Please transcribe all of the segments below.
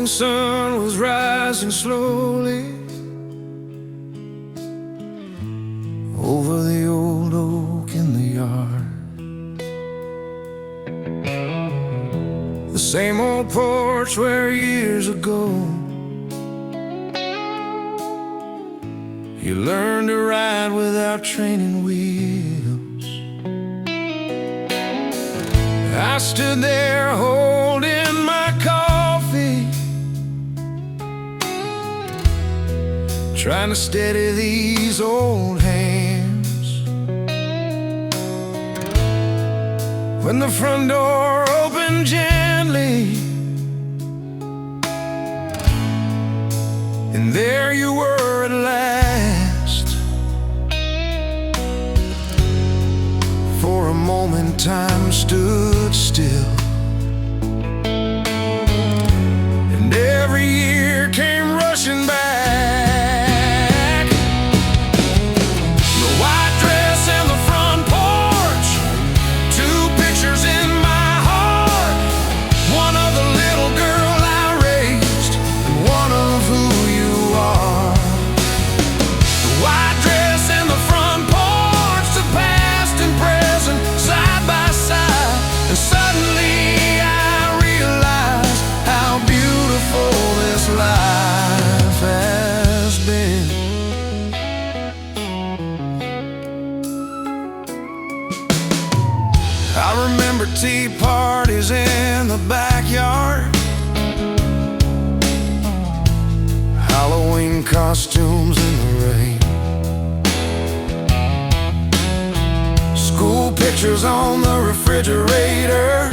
morning sun was rising slowly over the old oak in the yard. The same old porch where years ago you learned to ride without training wheels. I stood there holding my coffee, trying to steady these old hands, when the front door opened gently, and there you were at last. For a moment time stood still, and every year came rushing back. The white dress and the front porch, two pictures in my heart, one of the little girl I raised, and one of who you are. The white dress and the front porch, the past and present side by side, and suddenly I realized how beautiful this life has been. I remember tea parties in the backyard, Halloween costumes in the rain, school pictures on the refrigerator,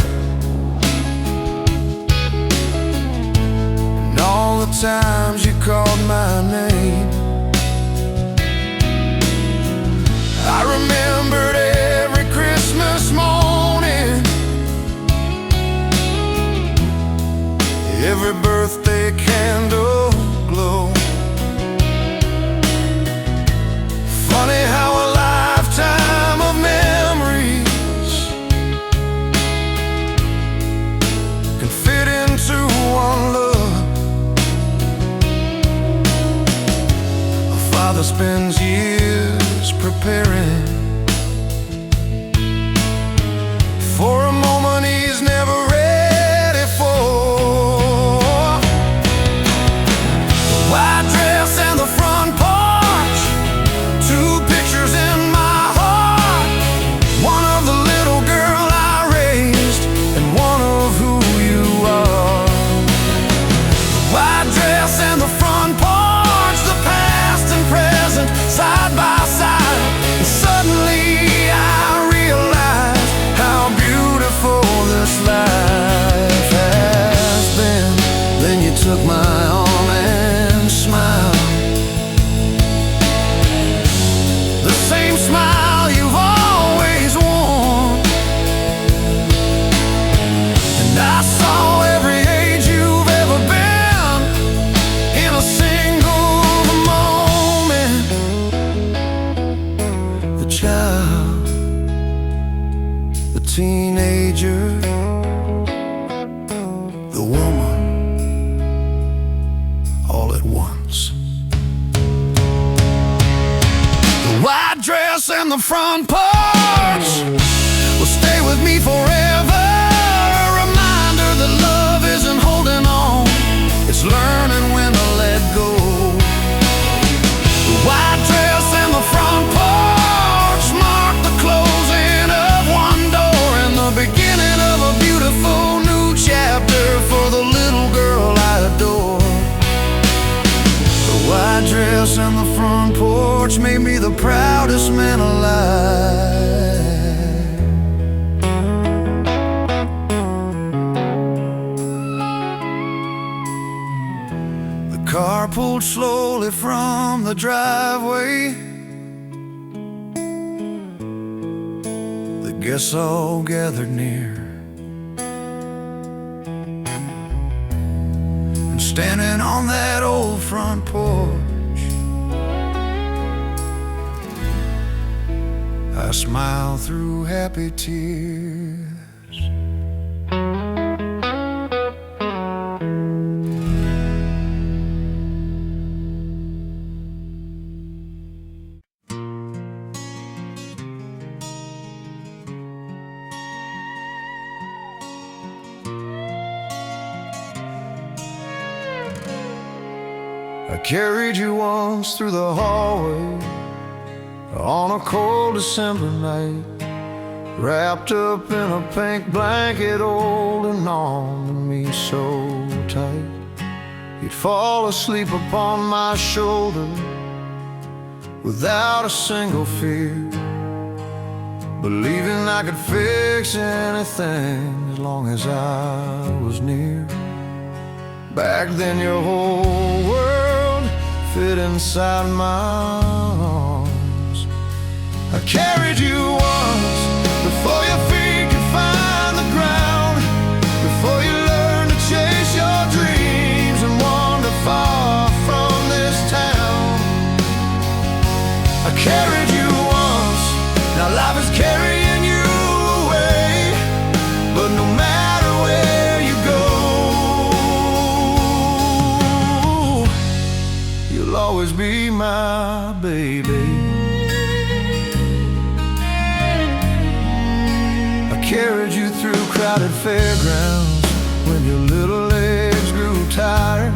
and all the times you called my name. I remembered every Christmas morning, every birthday candle glow. Funny how a lifetime of memories can fit into one look. A father spends years preparing for a moment he's never ready for. The white dress and the front porch, two pictures in my heart, one of the little girl I raised, and one of who you are. The white dress and the front porch, the past and present side by side, and suddenly I realized how beautiful this life has been. Then you took my arm and smiled, the same smile you've always worn, and I saw every age you've ever been in a single moment. The child, the teenager, the woman, all at once. The white dress and the front porch will stay with me forever. A reminder that love isn't holding on, it's learning when to let go. The white dress and the front porch mark the closing of one door and the beginning of a beautiful new chapter for the little girl I adore. The white dress and the front porch made me the proudest man alive. The car pulled slowly from the driveway, the guests all gathered near, and standing on that old front porch, I smile through happy tears. I carried you once through the hallway on a cold December night, wrapped up in a pink blanket, holding on to me so tight. You'd fall asleep upon my shoulder without a single fear, believing I could fix anything as long as I was near. Back then your whole world fit inside my arms. I carried you once before your feet could find the ground, before you learned to chase your dreams and wander far from this town. I carried you once, now life is carrying you away, but no matter where you go, you'll always be my baby. Carried you through crowded fairgrounds when your little legs grew tired.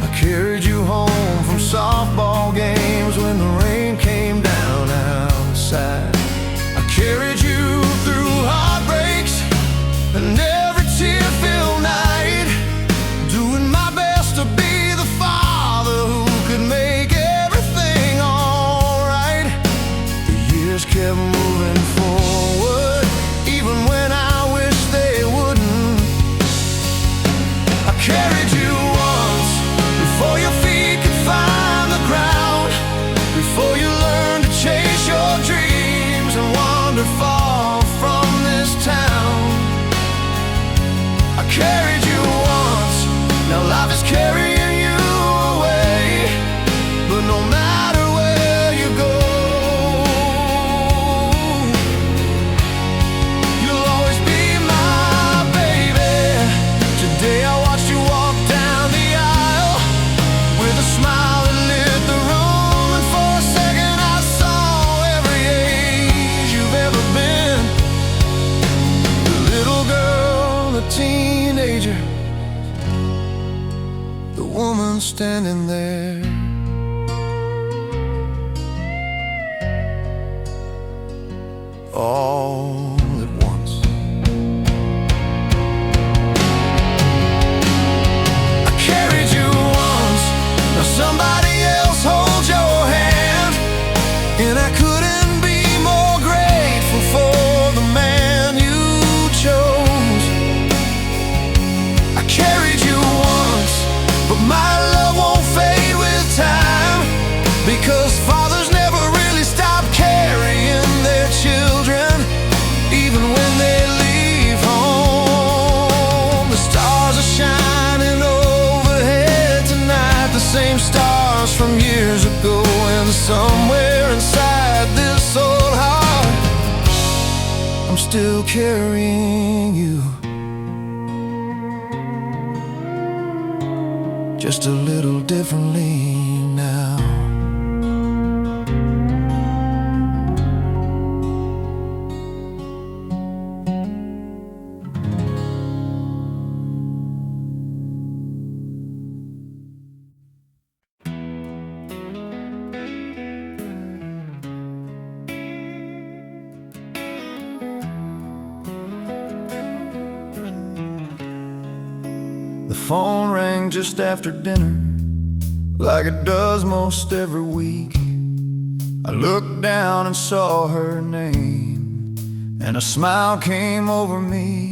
I carried you home from softball games when the rain came down outside. I carried you through heartbreaks and every tear-filled night, doing my best to be the father who could make everything alright. The years kept moving forward, even when I wish they wouldn't. I carried you once before your feet could find the ground, before you learned to chase your dreams and wander far from this town. I carried you once, now life is carrying you away, but no matter where you go, today I watched you walk down the aisle with a smile that lit the room, and for a second I saw every age you've ever been. The little girl, the teenager, the woman standing there. All at once. Somebody else holds your hand, and I couldn't be more grateful for the man you chose. I carried you once, but my love won't fade with time, because fathers never really stop carrying their children, even when they leave home. The stars are shining overhead tonight, the same stars from years ago, and somewhere inside this old heart I'm still carrying you, just a little differently now. The phone rang just after dinner, like it does most every week. I looked down and saw her name, and a smile came over me.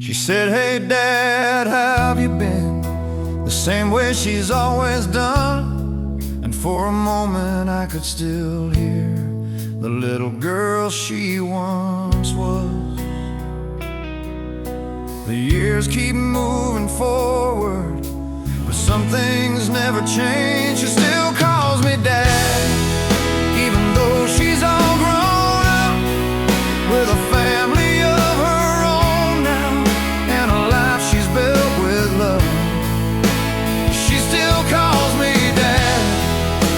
She said, "Hey Dad, how have you been?" The same way she's always done. And for a moment I could still hear the little girl she once was. The years keep moving forward, but some things never change. She still calls me Dad, even though she's all grown up, with a family of her own now, and a life she's built with love. She still calls me Dad,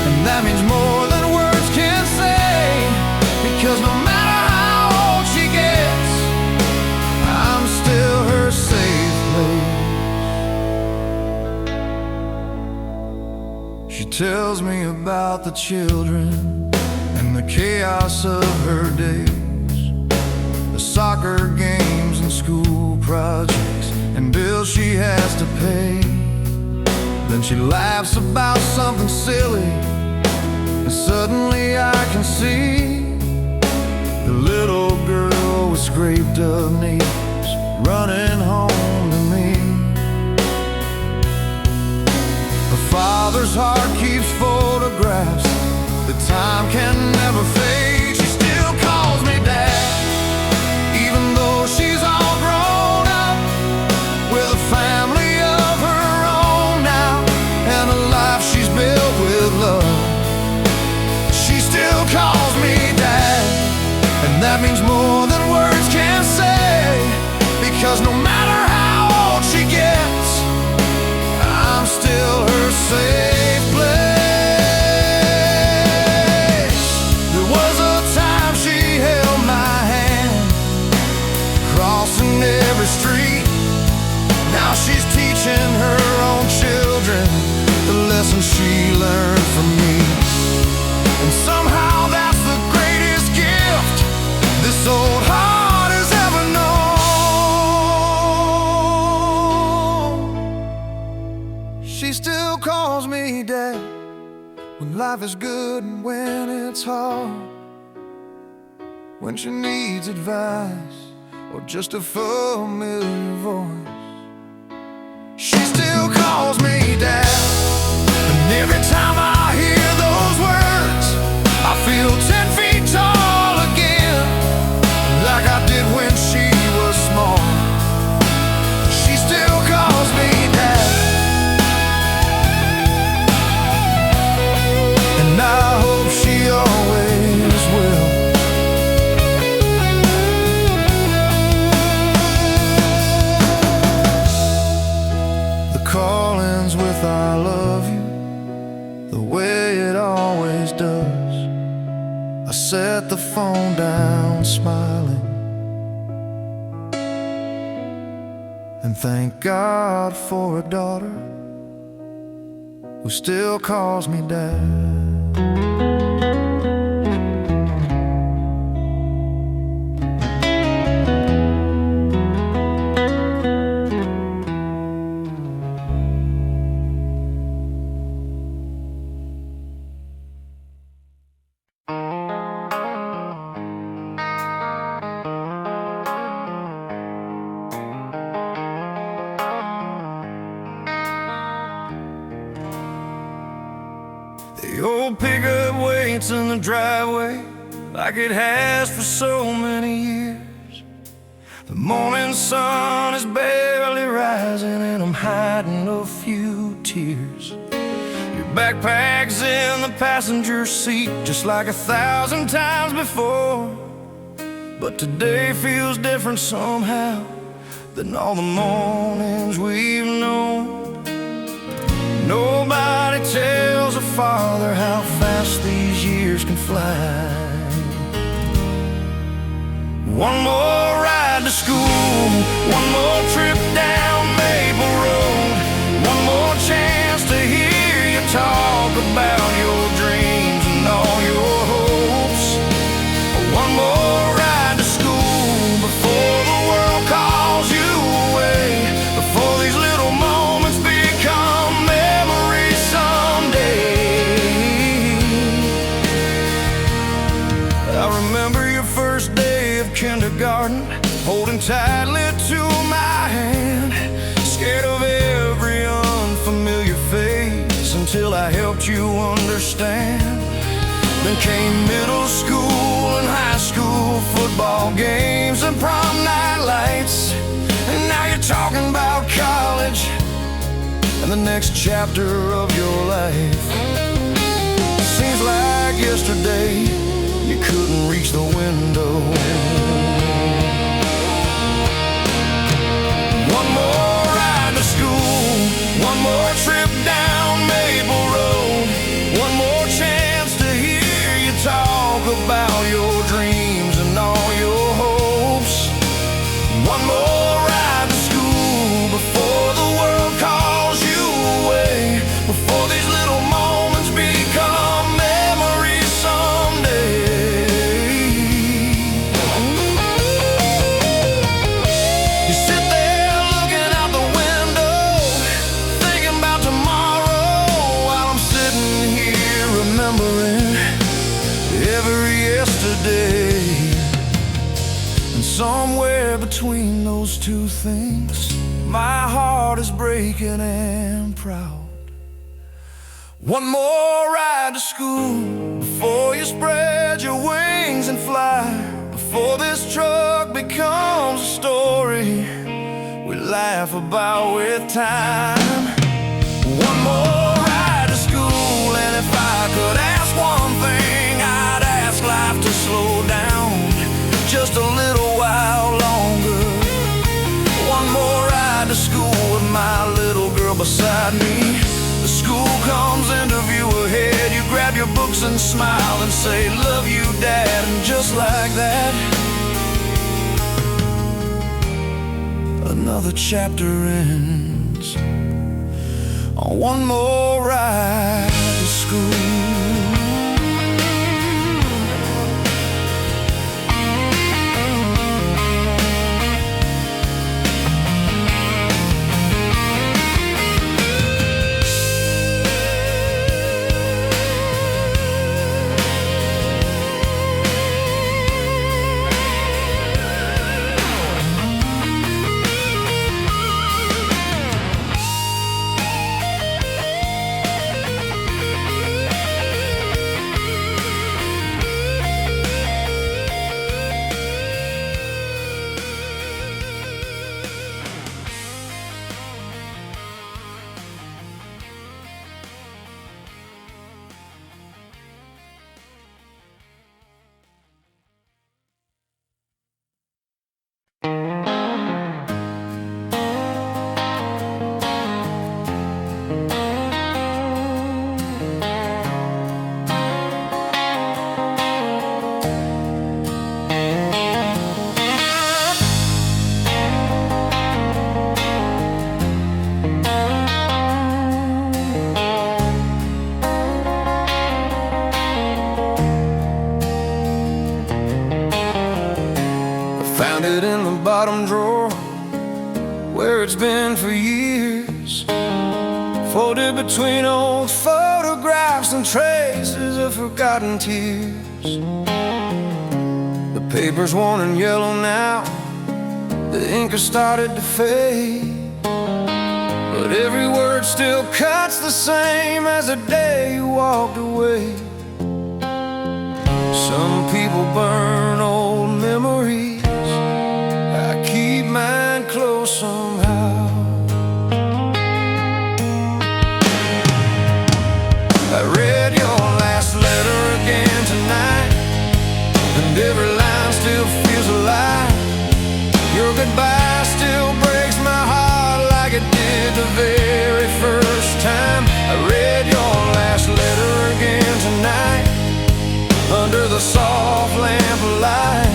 and that means more than words can say, because no matter how old she gets, I'm still her safe place. tells me about the children and the chaos of her days, the soccer games and school projects and bills she has to pay. Then she laughs about something silly, and suddenly I can see the little girl with scraped up knees running home to me. Her father's heart keeps photographs that time can never fade. She still calls me dad, even though she's all grown up with a family of her own now and a life she's built with love. She still calls me dad, and that means more than words can say, because no matter how old she gets, I'm still her safe place. There was a time she held my hand, crossing every street. Now she's teaching her own children the lessons she learned from me. And somehow that's the greatest gift this old heart has ever known. She still calls me dad when life is good and when it's hard, when she needs advice or just a familiar voice. She still calls me dad, and every time I hear those words, I feel 10 feet tall again, like I did when she was small. She still calls me dad, and I hope she always will. The call ends with I love you, the way it always does. I set the phone down smiling and thank God for a daughter who still calls me dad. The old pickup waits in the driveway like it has for so many years. The morning sun is barely rising and I'm hiding a few tears. Your backpack's in the passenger seat just like 1,000 times before, but today feels different somehow than all the mornings we've known. Nobody tells a father how fast these years can fly. One more ride to school, one more trip down Maple Road, one more chance to hear you talk about your dreams and all your hopes. One more ride to school before the world calls you away, before these little moments become memories someday. I remember your first day of kindergarten, holding tightly to my hand, scared of every unfamiliar face until I helped you understand. Then came middle school and high school football games and prom night lights, and now you're talking about college and the next chapter of your life. Seems like yesterday you couldn't reach the window. One more ride to school, one more trip down Maple Road, one more chance to hear you talk about your dreams and all your hopes. One more ride to school before the world calls you away, before these little moments somewhere between those two things, my heart is breaking and proud. One more ride to school before you spread your wings and fly, before this truck becomes a story we laugh about with time. One more ride to school, and if I could ask one thing, I'd ask life to slow down just a little while longer. One more ride to school with my little girl beside me. The school comes into view ahead. You grab your books and smile and say, "Love you, Dad," and just like that, another chapter ends on one more ride to school. Found it in the bottom drawer where it's been for years, folded between old photographs and traces of forgotten tears. The paper's worn and yellow now, the ink has started to fade, but every word still cuts the same as the day you walked away. Some people burn old memories, I keep mine close somehow. I read your last letter again tonight, and every line still feels alive. Your goodbye still breaks my heart like it did the very first time. I read your last letter again tonight, under the soft lamp of light,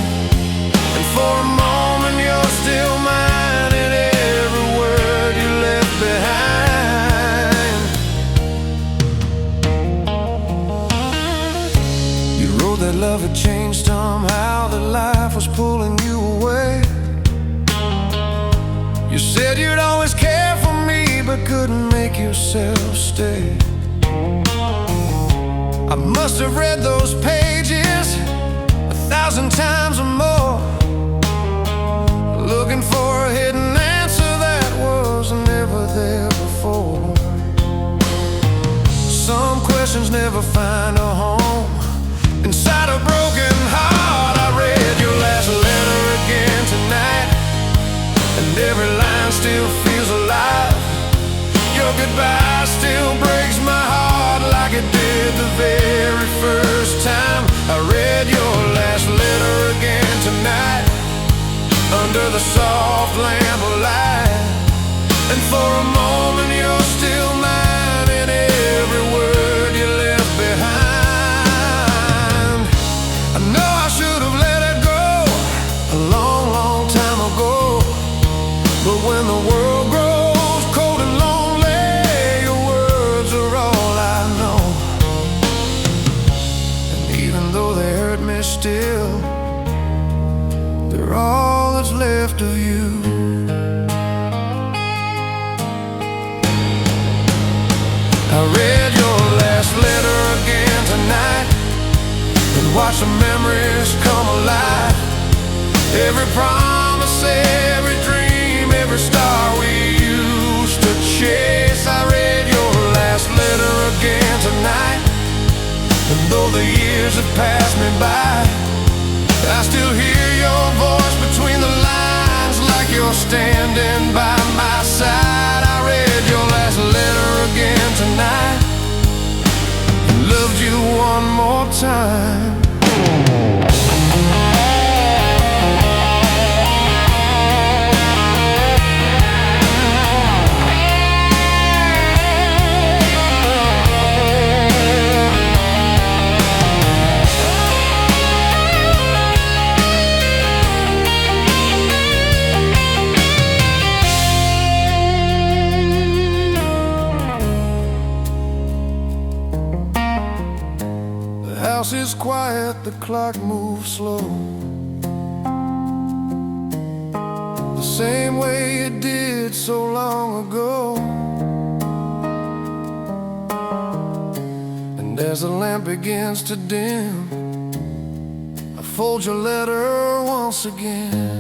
and for a moment you're still mine in every word you left behind. You wrote that love had changed somehow, that life was pulling you away. You said you'd always care for me, but couldn't make yourself stay. I must have read those pages 1,000 times or more, looking for a hidden answer that was never there before. Some questions never find a home inside a broken heart. I read your last letter again tonight, and every line still feels alive. Your goodbye still breaks my heart like it did the very first time. I read your last letter again tonight, under the soft lamp of light, and for a moment you're still mine in every word you left behind. I know I should have let it go a long, long time ago, but when the world grows cold and lonely, your words are all I know. And even though they hurt me still, they're all that's left of you. I read your last letter again tonight, and watch the memories come alive. Every promise, every dream, every star we used to chase. I read your last letter again tonight, and though the years have passed me by, I still hear your voice between the lines, like you're standing by my side. I read your last letter again tonight, and loved you one more time. The house is quiet, the clock moves slow, the same way it did so long ago. And as the lamp begins to dim, I fold your letter once again.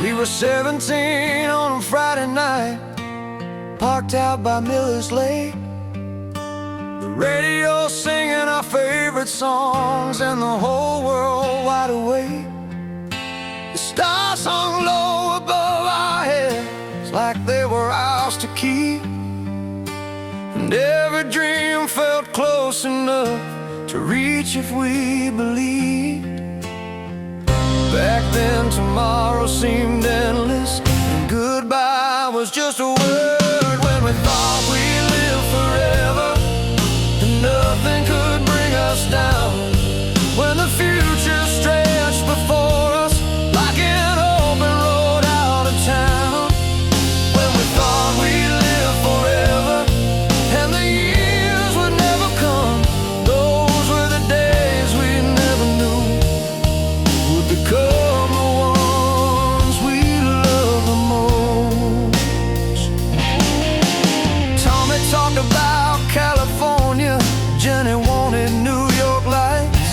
We were 17 on a Friday night, parked out by Miller's Lake. The radio singing our favorite songs, and the whole world wide awake. The stars hung low above our heads, like they were ours to keep, and every dream felt close enough to reach if we believed. Back then tomorrow seemed endless, and goodbye was just a word. When we thought we'd live forever, and nothing could bring us down. When the future stretched before us like an open road out of town. When we thought we'd live forever, and the years would never come. Those were the days we never knew would become the ones we love the most. Tommy talked about California, Jenny wanted New York lights.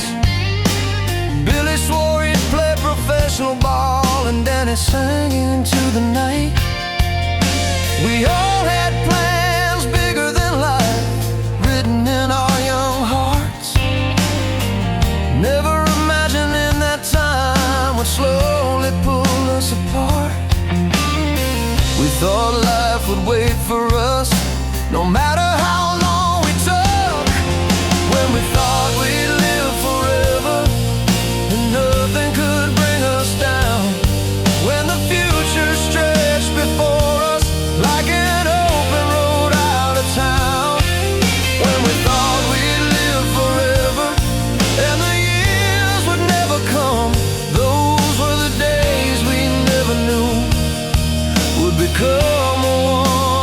Billy swore he'd play professional ball, and Danny sang into the night. We all had plans bigger than life, written in our young hearts. Never imagining that time would slowly pull us apart. We thought life would wait for us, no matter how long we took. When we thought we'd live forever, and nothing could bring us down. When the future stretched before us like an open road out of town. When we thought we'd live forever, and the years would never come. Those were the days we never knew would become the ones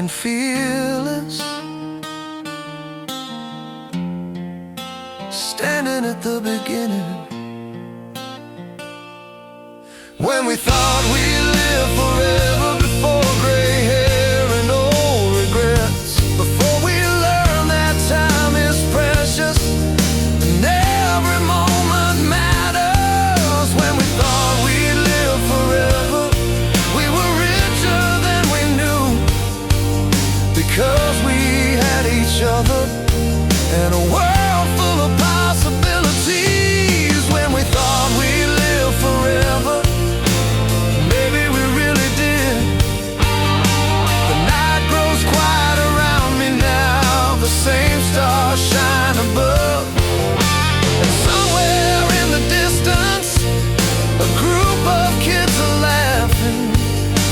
and fearless, standing at the beginning. When we thought we'd live forever, before gray hair and old regrets, before we learned that time is precious and every moment matters. When we thought we'd live forever, we were richer than we knew, because we had each other and a world full of possibilities. When we thought we'd live forever, maybe we really did. The night grows quiet around me now, the same stars shine above, and somewhere in the distance a group of kids are laughing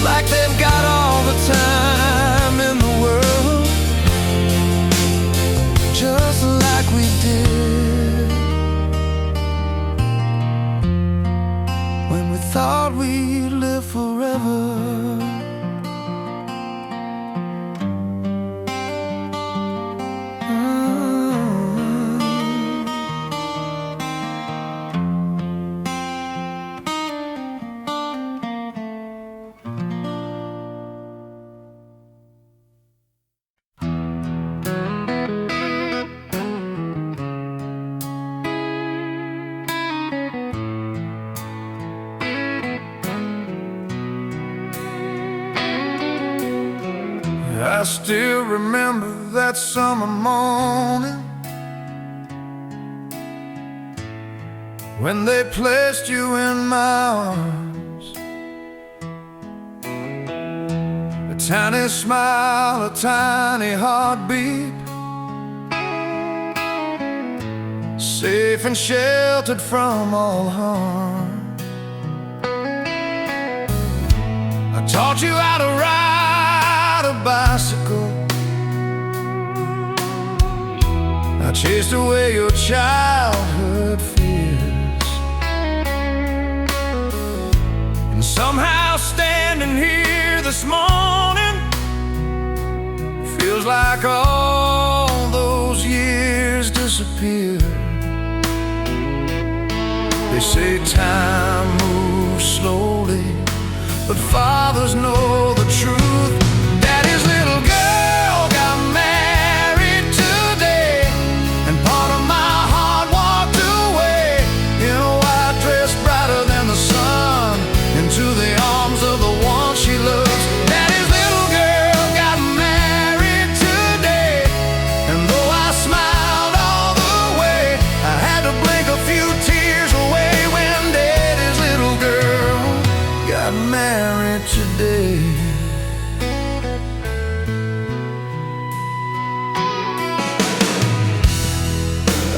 like they've got all the time in the world, just like we did when we thought we'd live forever. I still remember that summer morning when they placed you in my arms. A tiny smile, a tiny heartbeat, safe and sheltered from all harm. I taught you how to ride a bicycle, I chased away your childhood fears, and somehow standing here this morning feels like all those years disappeared. They say time moves slowly, but fathers know the truth. Daddy's little girl got married today, and part of my heart walked away in a white dress brighter than the sun, into the arms of the one she loves. Daddy's little girl got married today, and though I smiled all the way, I had to blink a few tears away when Daddy's little girl got married today.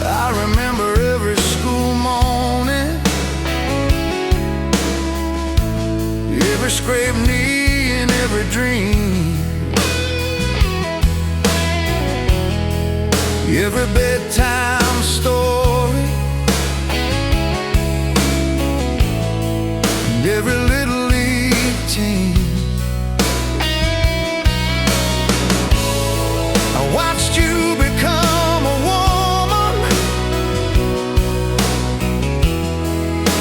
I remember every school morning, every scraped knee and every dream, every bedtime story, and every little league team. I watched you become a woman,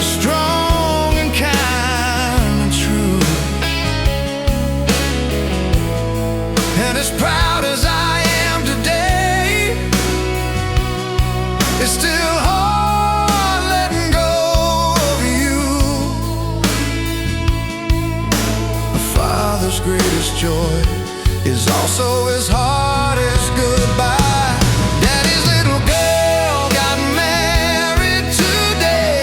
strong and kind and true, and as proud as I am today, it's still hard letting go of you. A father's greatest joy is also as hard as goodbye. Daddy's little girl got married today,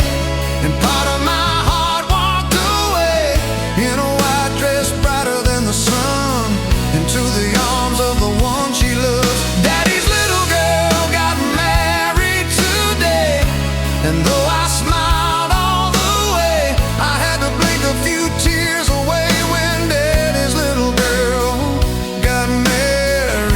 and part of my heart walked away in a white dress brighter than the sun, into the arms of the one she loves. Daddy's little girl got married today, and though I smiled all the way, I had to blink a few tears away when Daddy's little girl got married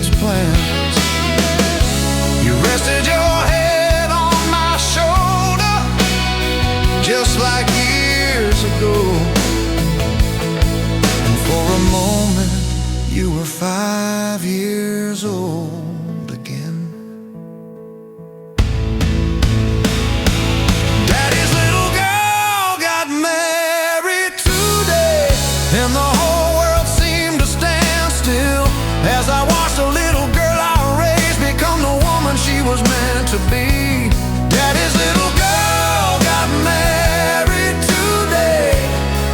its plans. You rested your head on my shoulder, just like years ago. And for a moment you were 5 years old again. Daddy's little girl got married today, and the whole world seemed to stand still as I watched the little girl I raised become the woman she was meant to be. Daddy's little girl got married today,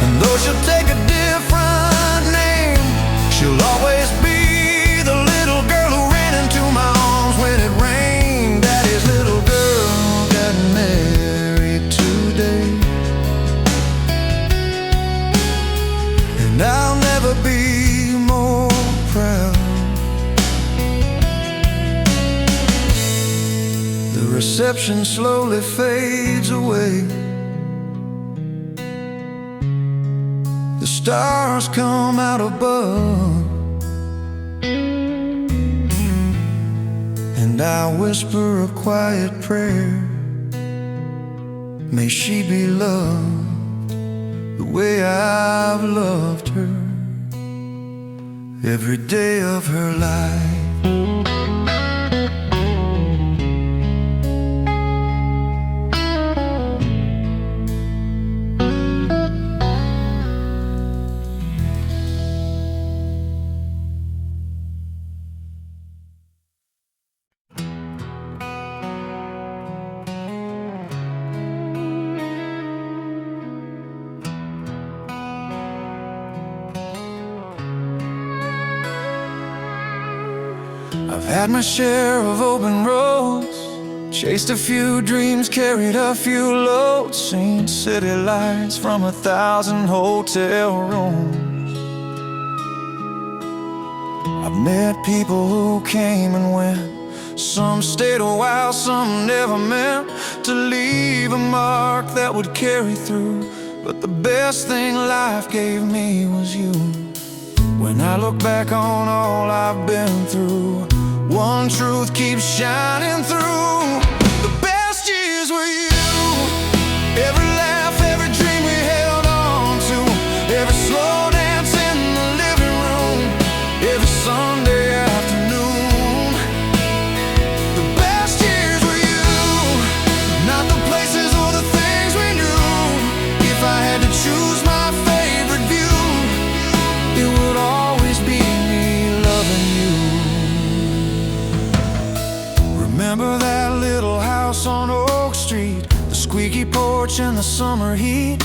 and though she'll take a different name, she'll always be the little girl who ran into my arms when it rained. Daddy's little girl got married today, and I'll never be more proud. The reception slowly fades away. The stars come out above, and I whisper a quiet prayer. May she be loved the way I've loved her every day of her life. I've had my share of open roads, chased a few dreams, carried a few loads, seen city lights from 1,000 hotel rooms. I've met people who came and went, some stayed a while, some never meant to leave a mark that would carry through. But the best thing life gave me was you. When I look back on all I've been through, one truth keeps shining through. The best years were you. Every laugh, every dream we held on to, every slow dance in the living room, every Sunday afternoon. The best years were you, not the places or the things we knew. If I had to choose my favorite view, it would always be me loving you. Remember that little house on Oak Street, the squeaky porch in the summer heat,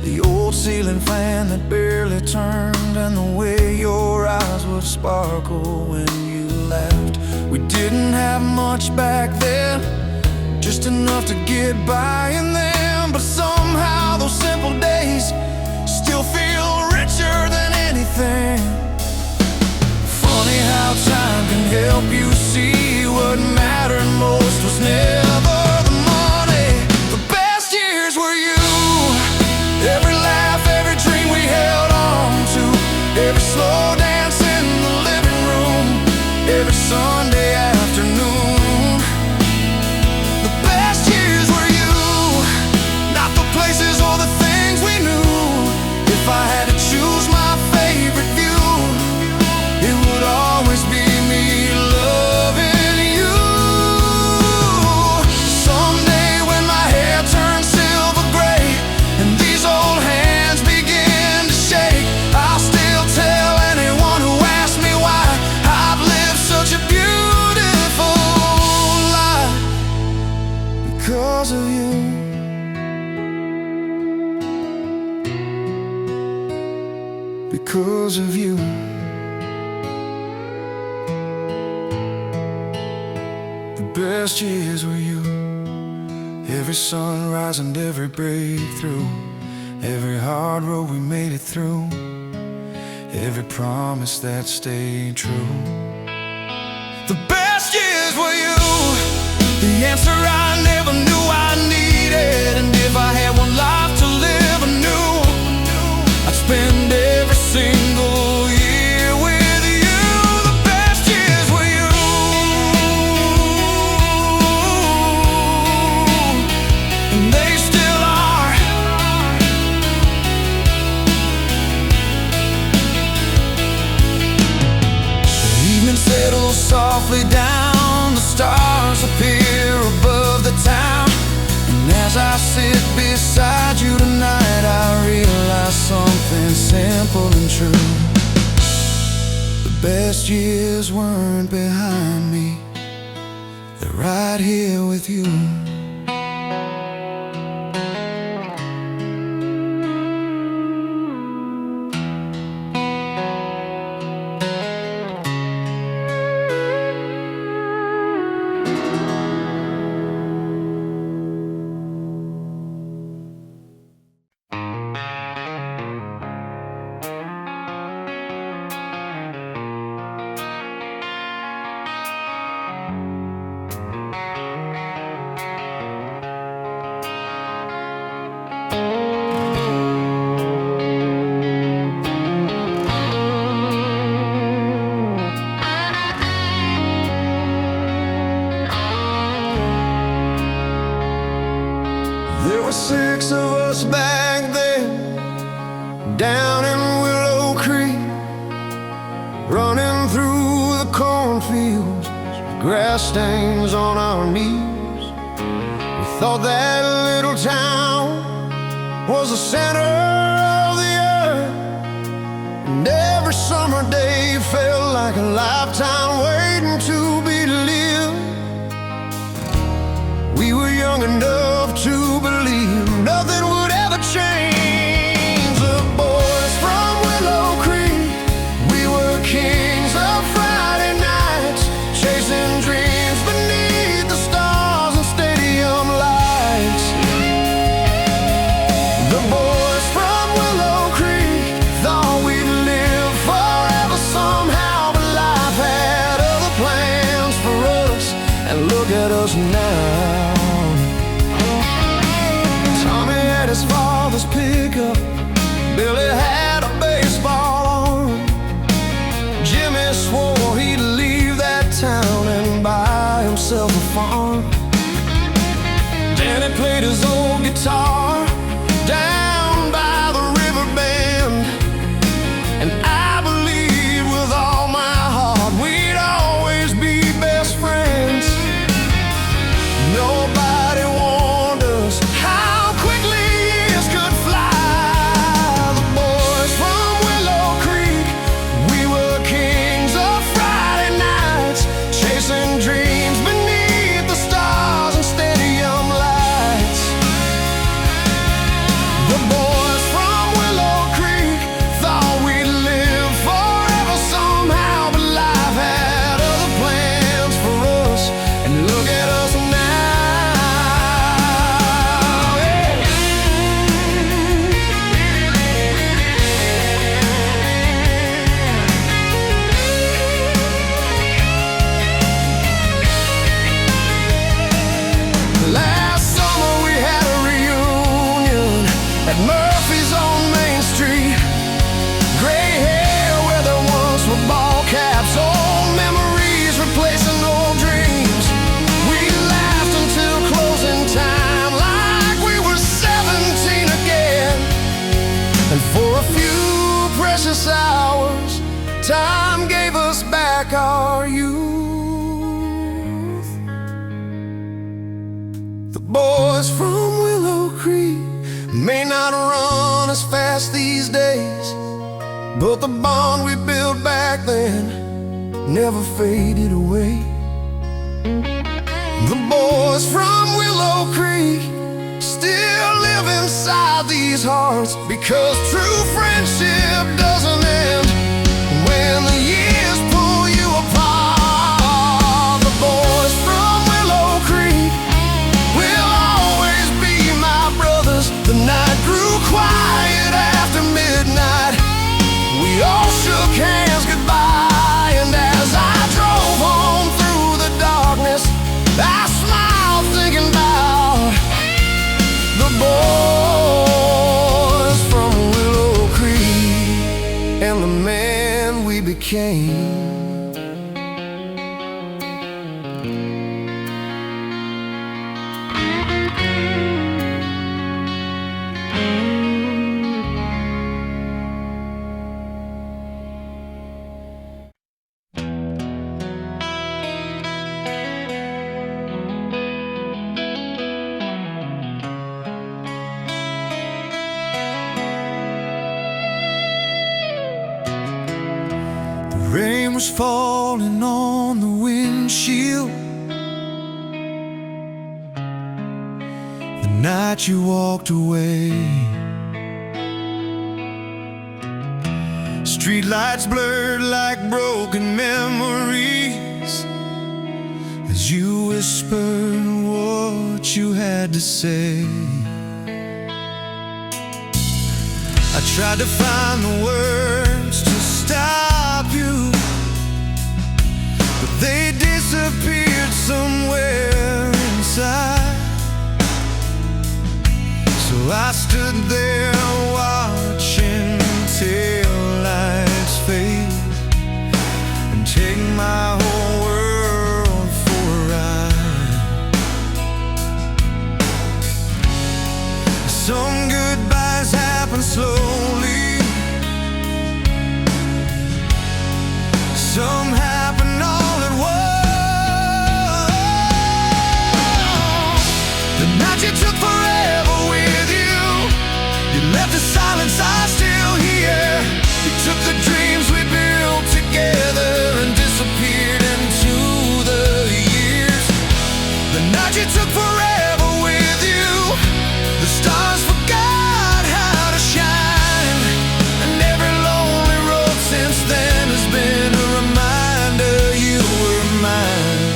the old ceiling fan that barely turned, and the way your eyes would sparkle when you laughed. We didn't have much back then, just enough to get by in them, but somehow those simple days still feel richer than anything. Funny how time can help you see what mattered most was never the money. The best years were you. Every laugh, every dream we held on to, every slow dance in the living room, every Sunday afternoon. The best years were you, not the places or the things we knew. If I had to choose my favorite view, it would always be me loving you. Someday when my hair turns silver gray and these old hands begin to shake, I'll still tell anyone who asks me why I've lived such a beautiful life. Because of you. Because of you. The best years were you. Every sunrise and every breakthrough, every hard road we made it through, every promise that stayed true. The best years were you, the answer I never knew I needed. And if I had one life to live anew, I'd spend every single year with you. The best years were trickles softly down, the stars appear above the town. And as I sit beside you tonight, I realize something simple and true. The best years weren't behind me, they're right here with you. There were 6 of us back then, down in Willow Creek, running through the cornfields, grass stains on our knees. We thought that little town was the center of the earth, and every summer day felt like a lifetime waiting to be lived. We were young enough to believe nothing would ever change. The boys from Willow Creek, we were kings of Friday nights, chasing dreams beneath the stars and stadium lights. The boys from Willow Creek thought we'd live forever somehow, but life had other plans for us, and look at us now. His father's pickup, Billy had a baseball arm. Jimmy swore he'd leave that town and buy himself a farm. Danny played his old guitar down by the river bend, and I believed with all my heart we'd always be best friends. Nobody warned us how quickly could fly. The boys from Willow Creek, we were kings of Friday nights, chasing dreams beneath the stars and stadium lights. The boys from Willow Creek thought we'd live forever somehow, but life had other plans for us, and look at us now. Last summer we had a reunion at Murphy's on Main Street. Gray hair where there once were ball caps, old memories replacing old dreams. We laughed until closing time like we were 17 again. And for a few precious hours, time gave us back our youth. The boys from Willow Creek may not run as fast these days, but the bond we built back then never faded away. The boys from Willow Creek still live inside these hearts, because true friendship doesn't end when the years pull you apart. The boys from Willow Creek will always be my brothers. The night grew quiet after midnight, we all shook hands goodbye, and as I drove home through the darkness, I smiled thinking about the boys from Willow Creek and the man we became. was falling on the windshield. The night you walked away. Streetlights blurred like broken memories as you whispered what you had to say. I tried to find the words to stop you, but they disappeared somewhere inside. So I stood there watching taillights fade and take my whole world for a ride. Some goodbyes happen slowly, some happen all at once. The night you took forever with you, you left the silence I still hear. You took the dreams we built together and disappeared into the years. The night you took forever with you, the stars forgot how to shine, and every lonely road since then has been a reminder you were mine.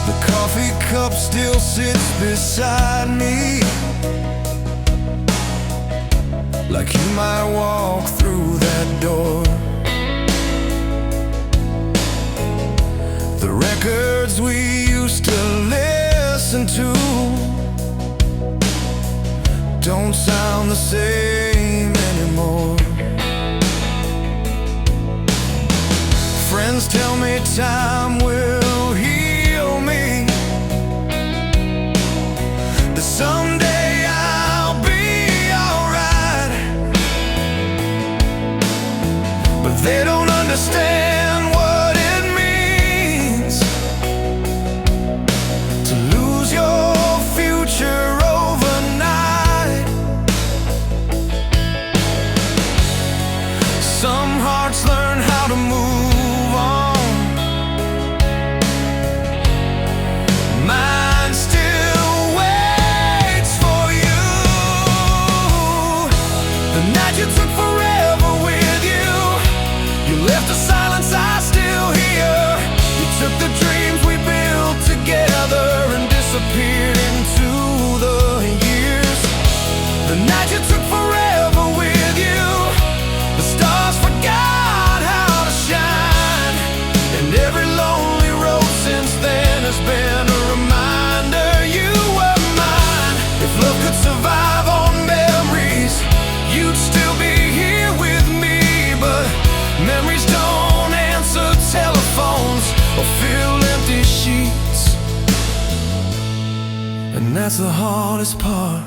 The coffee cup still sits beside me, like you might walk through that door. The records we used to listen to don't sound the same anymore. Friends tell me time will heal me, that someday I'll be alright, but they don't understand what it means to lose your future overnight. Some hearts learn how to move on, mine still waits for you. The night you took forever with you, you left the silence I still hear. You took the dreams we built together and disappeared into the years. The night you took forever with you, the stars forgot how to shine, and every lonely road since then has been a reminder you were mine. If love could survive on memories, you'd still be here with me, but memories don't answer telephones or fill empty sheets, and that's the hardest part.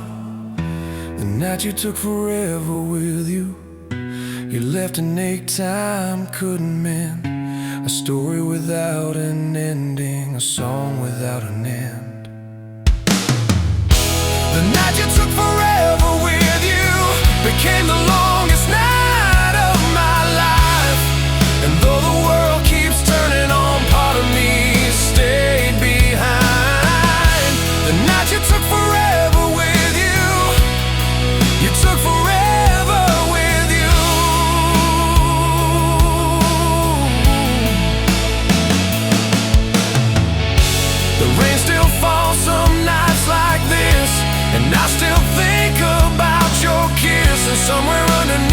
The night you took forever with you, you left an ache time couldn't mend, a story without an ending, a song without an end. The night you took forever with you became the longest night of my life, and though the world keeps turning on, part of me stayed behind. The night you took forever with you, you took forever with you. The rain still falls some nights like this, and I still think about your kiss, and somewhere underneath